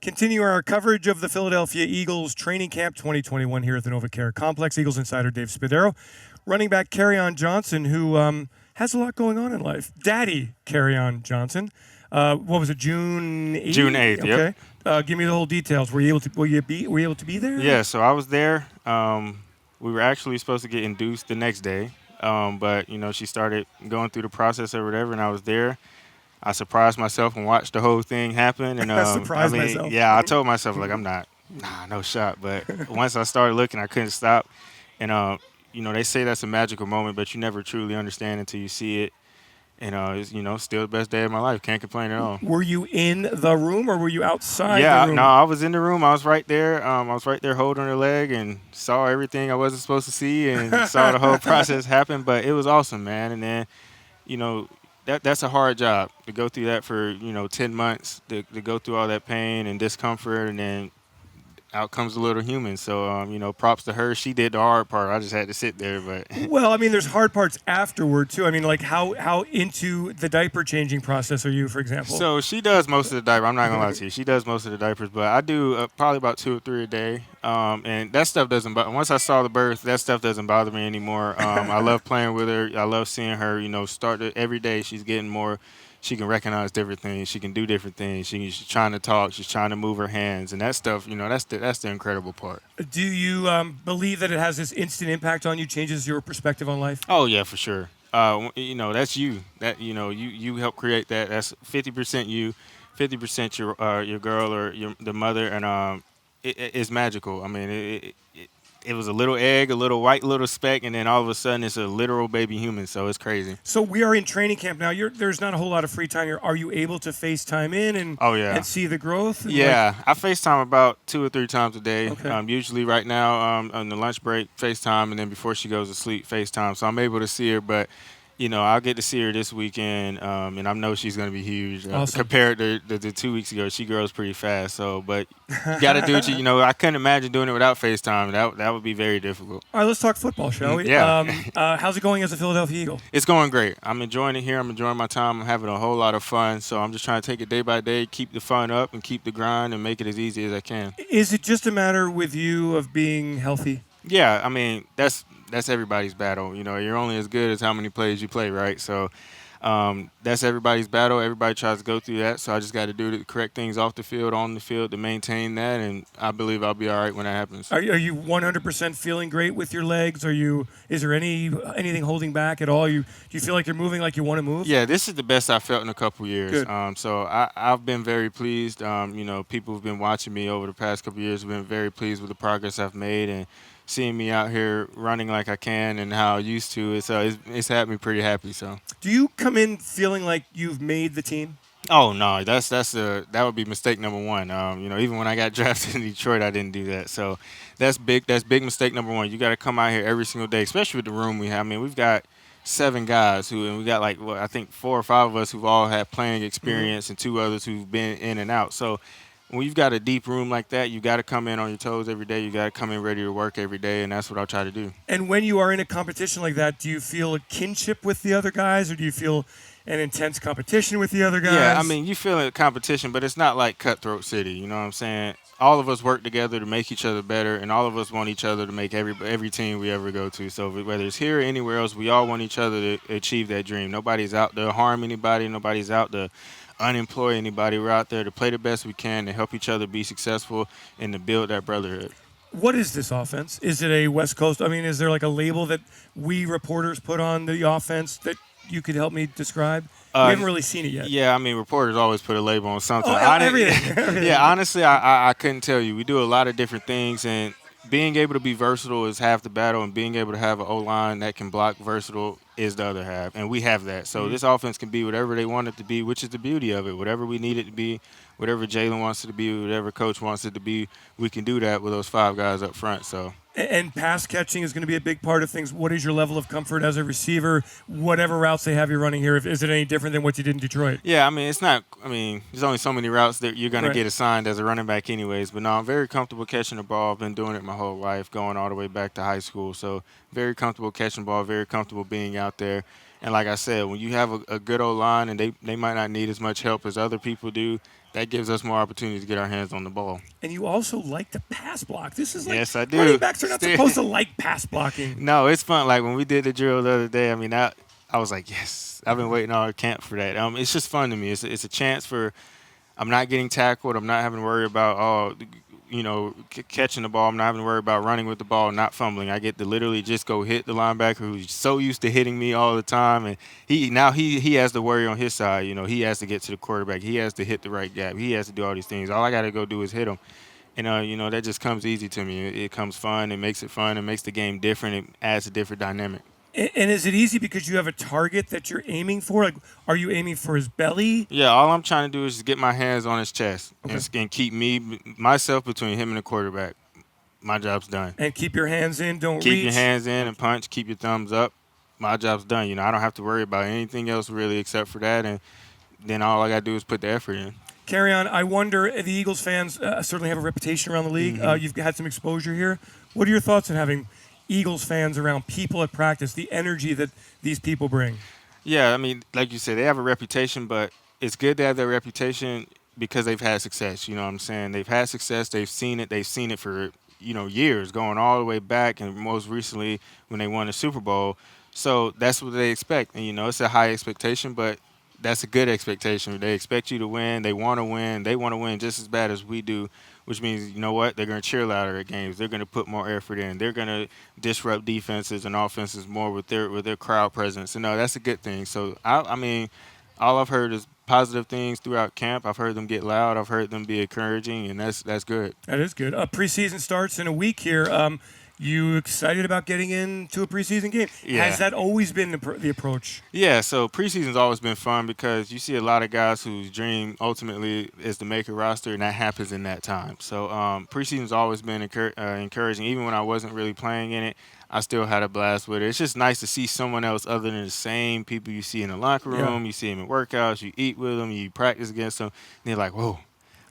Continue our coverage of the Philadelphia Eagles training camp 2021 here at the NovaCare Complex. Eagles Insider Dave Spadaro. Running back Kerryon Johnson, who has a lot going on in life. Daddy Kerryon Johnson. What was it, June 8th? June 8th, okay. Yep. Give me the whole details. Were you able to be there? Yeah, so I was there. We were actually supposed to get induced the next day, but, she started going through the process or whatever, and I was there. I surprised myself and watched the whole thing happen. And myself. Yeah, I told myself, I'm not, no shot. But once I started looking, I couldn't stop. And, they say that's a magical moment, but you never truly understand until you see it. And, it's, still the best day of my life. Can't complain at all. Were you in the room or were you outside the room? No, I was in the room. I was right there. I was right there holding her leg and saw everything I wasn't supposed to see and saw the whole process happen. But it was awesome, man. And then, that's a hard job to go through that for 10 months to go through all that pain and discomfort, and then out comes a little human. So props to her. She did the hard part. I just had to sit there. But well, there's hard parts afterward too. Like how into the diaper changing process are you, for example? So she does most of the diaper. I'm not gonna lie to you. She does most of the diapers, but I do probably about 2 or 3 a day. And that stuff doesn't. Once I saw the birth, that stuff doesn't bother me anymore. I love playing with her. I love seeing her. Start every day. She's getting more. She can recognize different things. She can do different things. She's trying to talk. She's trying to move her hands, and that stuff. That's the incredible part. Do you believe that it has this instant impact on you? Changes your perspective on life? Oh yeah, for sure. That's you. That you help create that. That's 50% you, 50% your girl or the mother, and it's magical. It was a little egg, a little white little speck, and then all of a sudden it's a literal baby human. So it's crazy. So we are in training camp now. There's not a whole lot of free time here. Are you able to FaceTime in and see the growth? Yeah, I FaceTime about 2 or 3 times a day. Okay. Usually right now on the lunch break, FaceTime, and then before she goes to sleep, FaceTime. So I'm able to see her, but I'll get to see her this weekend, and I know she's going to be huge. Awesome. Compared to the 2 weeks ago, she grows pretty fast. So, but you got to do what I couldn't imagine doing it without FaceTime. That would be very difficult. All right, let's talk football, shall we? Yeah. How's it going as a Philadelphia Eagle? It's going great. I'm enjoying it here. I'm enjoying my time. I'm having a whole lot of fun. So I'm just trying to take it day by day, keep the fun up, and keep the grind, and make it as easy as I can. Is it just a matter with you of being healthy? Yeah, that's everybody's battle. You're only as good as how many plays you play, right? So that's everybody's battle. Everybody tries to go through that. So I just got to do the correct things off the field, on the field to maintain that, and I believe I'll be all right when that happens. Are you 100% feeling great with your legs? Is there anything holding back at all? Do you feel like you're moving like you want to move? Yeah, this is the best I've felt in a couple years. Good. So I've been very pleased. People who've been watching me over the past couple years have been very pleased with the progress I've made, and seeing me out here running like I can and how I used to, it's had me pretty happy. So, do you come in feeling like you've made the team? Oh no, that would be mistake number one. Even when I got drafted in Detroit, I didn't do that. So that's big. That's big mistake number one. You got to come out here every single day, especially with the room we have. We've got 7 guys and we got I think 4 or 5 of us who've all had playing experience, and 2 others who've been in and out. So when you've got a deep room like that, you got to come in on your toes every day. You got to come in ready to work every day, and that's what I'll try to do. And when you are in a competition like that, do you feel a kinship with the other guys, or do you feel an intense competition with the other guys? Yeah, you feel a competition, but it's not like cutthroat city. You know what I'm saying? All of us work together to make each other better, and all of us want each other to make every team we ever go to. So whether it's here or anywhere else, we all want each other to achieve that dream. Nobody's out to harm anybody. Nobody's out to unemploy anybody. We're out there to play the best we can, to help each other be successful, and to build that brotherhood. What is this offense? Is it a West Coast? Is there like a label that we reporters put on the offense that you could help me describe? We haven't really seen it yet. Yeah, reporters always put a label on something. Everything. Yeah, honestly, I couldn't tell you. We do a lot of different things, and being able to be versatile is half the battle, and being able to have an O-line that can block versatile is the other half, and we have that. So this offense can be whatever they want it to be, which is the beauty of it. Whatever we need it to be, whatever Jalen wants it to be, whatever coach wants it to be, we can do that with those 5 guys up front. So. And pass catching is going to be a big part of things. What is your level of comfort as a receiver, whatever routes they have you running here? Is it any different than what you did in Detroit? Yeah, it's not – there's only so many routes that you're going to get assigned as a running back anyways. But no, I'm very comfortable catching the ball. I've been doing it my whole life, going all the way back to high school. So very comfortable catching the ball, very comfortable being out there. And like I said, when you have a good O-line and they might not need as much help as other people do, that gives us more opportunity to get our hands on the ball. And you also like to pass block. This is like Yes, I do. running backs are not supposed to like pass blocking. No, it's fun. Like when we did the drill the other day, I mean, I was like, yes, I've been waiting all camp for that. It's just fun to me. It's a chance for, I'm not getting tackled. I'm not having to worry about, catching the ball. I'm not having to worry about running with the ball, not fumbling. I get to literally just go hit the linebacker who's so used to hitting me all the time. And he has to worry on his side. He has to get to the quarterback. He has to hit the right gap. He has to do all these things. All I got to go do is hit him. And, that just comes easy to me. It comes fun. It makes it fun. It makes the game different. It adds a different dynamic. And is it easy because you have a target that you're aiming for? Like, are you aiming for his belly? Yeah, all I'm trying to do is just get my hands on his chest and keep myself between him and the quarterback. My job's done. And keep your hands in, don't keep reach. Your hands in and punch. Keep your thumbs up. My job's done. I don't have to worry about anything else really except for that. And then all I got to do is put the effort in. Kerryon, I wonder, the Eagles fans certainly have a reputation around the league. Mm-hmm. You've had some exposure here. What are your thoughts on having Eagles fans around, people at practice, the energy that these people bring? Yeah, I mean, like you said, they have a reputation, but it's good to have their reputation because they've had success. You know what I'm saying? They've had success. They've seen it. They've seen it for, years, going all the way back, and most recently when they won the Super Bowl. So that's what they expect. And, it's a high expectation, but that's a good expectation. They expect you to win. They want to win. They want to win just as bad as we do, which means, you know what? They're going to cheer louder at games. They're going to put more effort in. They're going to disrupt defenses and offenses more with their crowd presence. And, no, that's a good thing. So, I mean, all I've heard is positive things throughout camp. I've heard them get loud. I've heard them be encouraging, and that's good. That is good. Preseason starts in a week here. You excited about getting into a preseason game? Yeah. Has that always been the approach? Yeah, so preseason's always been fun because you see a lot of guys whose dream ultimately is to make a roster, and that happens in that time. So preseason's always been encouraging. Even when I wasn't really playing in it, I still had a blast with it. It's just nice to see someone else other than the same people you see in the locker room. Yeah. You see them in workouts, you eat with them, you practice against them, and they're like, whoa.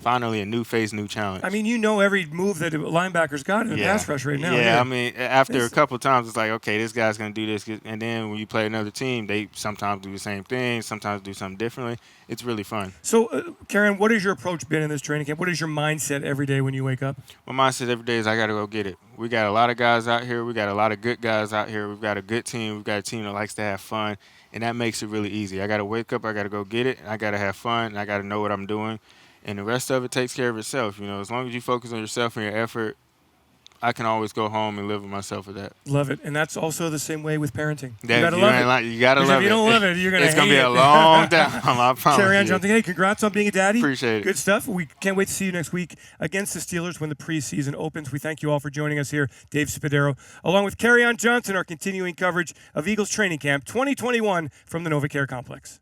Finally, a new face, new challenge. I mean, every move that a linebacker's got in the pass rush right now. Yeah, I mean, after a couple of times, it's like, okay, this guy's going to do this. And then when you play another team, they sometimes do the same thing, sometimes do something differently. It's really fun. So, Kerryon, what has your approach been in this training camp? What is your mindset every day when you wake up? My mindset every day is I got to go get it. We got a lot of guys out here. We got a lot of good guys out here. We've got a good team. We've got a team that likes to have fun, and that makes it really easy. I got to wake up. I got to go get it. And I got to have fun, and I got to know what I'm doing. And the rest of it takes care of itself. As long as you focus on yourself and your effort, I can always go home and live with myself with that. Love it. And that's also the same way with parenting. You got to love it. You got to love it. If you don't love it, you're going to hate it. It's going to be a long time, I promise Kerryon you. Johnson, hey, congrats on being a daddy. Appreciate it. Good stuff. We can't wait to see you next week against the Steelers when the preseason opens. We thank you all for joining us here. Dave Spadaro, along with Kerryon Johnson, our continuing coverage of Eagles Training Camp 2021 from the NovaCare Complex.